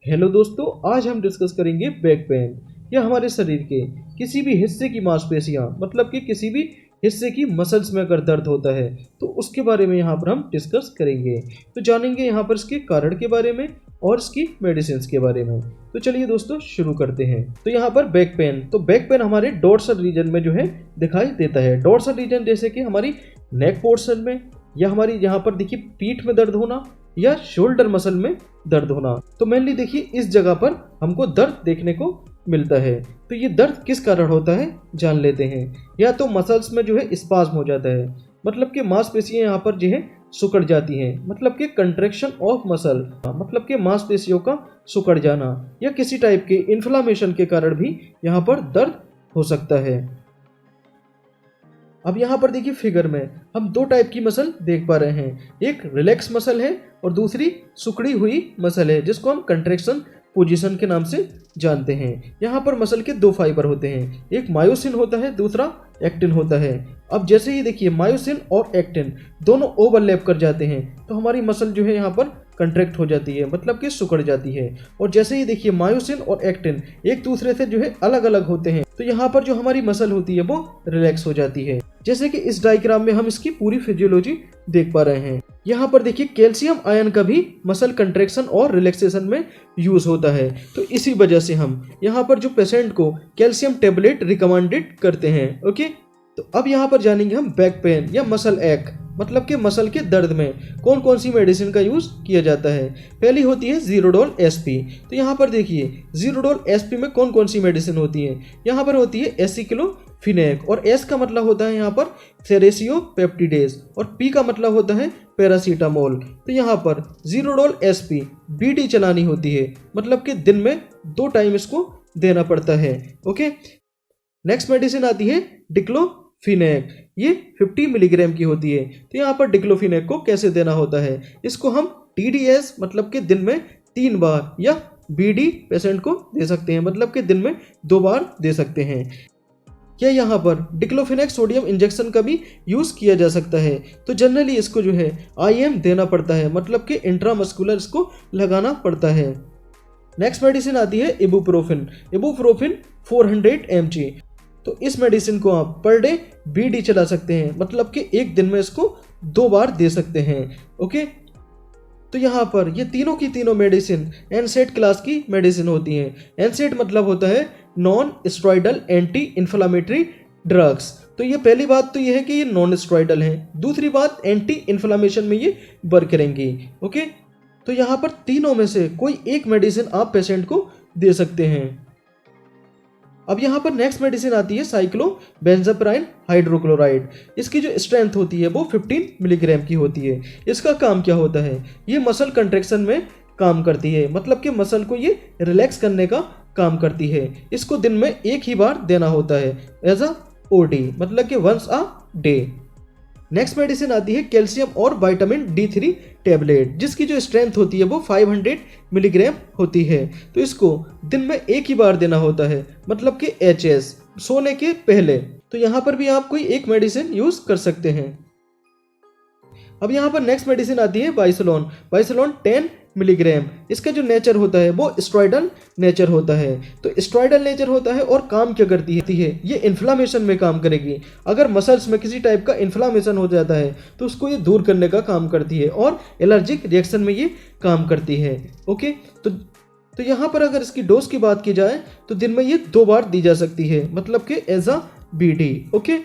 Hello दोस्तों, आज हम डिस्कस करेंगे बैक पेन। यह हमारे शरीर के किसी भी हिस्से की मांसपेशियां मतलब कि किसी भी हिस्से की मसल्स में अगर दर्द होता है तो उसके बारे में यहाँ पर हम डिस्कस करेंगे। तो जानेंगे यहाँ पर इसके कारण के बारे में और इसकी मेडिसिन के बारे में। तो चलिए दोस्तों शुरू करते हैं। तो यहाँ पर बैक पेन, तो बैक पेन हमारे डोर्सल रीजन में जो है दिखाई देता है। डोर्सल रीजन जैसे कि हमारी नेक पोर्शन में, या हमारी यहाँ पर देखिए पीठ में दर्द होना, या शोल्डर मसल में दर्द होना। तो मेनली देखिए इस जगह पर हमको दर्द देखने को मिलता है। तो ये दर्द किस कारण होता है जान लेते हैं। या तो मसल्स में जो है स्पाज्म हो जाता है, मतलब कि मांसपेशियां यहाँ पर जो है सिकुड़ जाती हैं, मतलब कि कंट्रैक्शन ऑफ मसल, मतलब कि मांसपेशियों का सिकुड़ जाना, या किसी टाइप के इन्फ्लामेशन के कारण भी यहाँ पर दर्द हो सकता है। अब यहाँ पर देखिए फिगर में हम दो टाइप की मसल देख पा रहे हैं। एक रिलैक्स मसल है और दूसरी सिकुड़ी हुई मसल है, जिसको हम कंट्रैक्शन पोजीशन के नाम से जानते हैं। यहाँ पर मसल के दो फाइबर होते हैं, एक मायोसिन होता है, दूसरा एक्टिन होता है। अब जैसे ही देखिए मायोसिन और एक्टिन दोनों ओवरलैप कर जाते हैं तो हमारी मसल जो है यहाँ पर कंट्रैक्ट हो जाती है, मतलब कि सिकुड़ जाती है। और जैसे ही देखिए मायोसिन और एक्टिन एक दूसरे से जो है अलग अलग होते हैं तो यहाँ पर जो हमारी मसल होती है वो रिलैक्स हो जाती है। जैसे कि इस डायग्राम में हम इसकी पूरी फिजियोलॉजी देख पा रहे हैं। यहाँ पर देखिए कैल्शियम आयन का भी मसल कंट्रैक्शन और रिलैक्सेशन में यूज होता है। तो इसी वजह से हम यहाँ पर जो पेशेंट को कैल्शियम टेबलेट रिकमेंडेड करते हैं। ओके, तो अब यहाँ पर जानेंगे हम बैक पेन या मसल एक, मतलब कि मसल के दर्द में कौन कौन सी मेडिसिन का यूज किया जाता है। पहली होती है जीरोडोल एसपी। तो यहाँ पर देखिए जीरोडोल एसपी में कौन कौन सी मेडिसिन होती है। यहाँ पर होती है एसिक्लोफिनेक, और एस का मतलब होता है यहाँ पर सेरेसियो पेप्टिडेज, और पी का मतलब होता है पैरासीटामोल। तो यहाँ पर जीरोडोल एसपी बीडी चलानी होती है, मतलब कि दिन में 2 टाइम इसको देना पड़ता है। ओके, नेक्स्ट मेडिसिन आती है डिक्लोफिनेक। ये 50 मिलीग्राम की होती है। तो यहाँ पर डिक्लोफिनेक को कैसे देना होता है, इसको हम टीडीएस मतलब कि दिन में 3 बार, या बीडी पेशेंट को दे सकते हैं, मतलब कि दिन में 2 बार दे सकते हैं। या यहाँ पर डिक्लोफिनेक सोडियम इंजेक्शन का भी यूज़ किया जा सकता है। तो जनरली इसको जो है आईएम देना पड़ता है, मतलब कि इंट्रामस्कुलर इसको लगाना पड़ता है। नेक्स्ट मेडिसिन आती है इबुप्रोफिन। इबुप्रोफिन 400 mg। तो इस मेडिसिन को आप पर डे बीडी चला सकते हैं, मतलब कि एक दिन में इसको 2 बार दे सकते हैं। ओके, तो यहाँ पर ये तीनों की तीनों मेडिसिन एनसेड क्लास की मेडिसिन होती हैं। एनसेड मतलब होता है non steroidal anti inflammatory drugs. तो ये पहली बात तो ये है कि ये नॉन स्टेरॉयडल हैं। दूसरी बात, एंटी इन्फ्लामेशन में ये वर्क करेंगी। ओके, तो यहाँ पर तीनों में से कोई एक मेडिसिन आप पेशेंट को दे सकते हैं। अब यहाँ पर नेक्स्ट मेडिसिन आती है साइक्लोबेंजापिराइन हाइड्रोक्लोराइड। इसकी जो स्ट्रेंथ होती है वो 15 मिलीग्राम की होती है। इसका काम क्या होता है, ये मसल कंट्रैक्शन में काम करती है, मतलब कि मसल को ये रिलैक्स करने का काम करती है। इसको दिन में 1 ही बार देना होता है एज अ ओडी, मतलब कि once a day. Next medicine आती है कैल्शियम और विटामिन D3 टैबलेट, जिसकी जो स्ट्रेंथ होती है वो 500 मिलीग्राम होती है। तो इसको दिन में 1 ही बार देना होता है, मतलब कि HS, सोने के पहले। तो यहाँ पर भी आप कोई एक मेडिसिन यूज कर सकते हैं। अब यहाँ पर नेक्स्ट मेडिसिन आती है बाइसोलोन। बाइसोलोन 10 मिलीग्राम। इसका जो नेचर होता है वो स्टेरॉयडल नेचर होता है। तो स्टेरॉयडल नेचर होता है और काम क्या करती है, ये इन्फ्लामेशन में काम करेगी। अगर मसल्स में किसी टाइप का इन्फ्लामेशन हो जाता है तो उसको ये दूर करने का काम करती है, और एलर्जिक रिएक्शन में ये काम करती है। ओके, तो यहाँ पर अगर इसकी डोज की बात की जाए तो दिन में ये 2 बार दी जा सकती है, मतलब कि एज अ बीडी। ओके,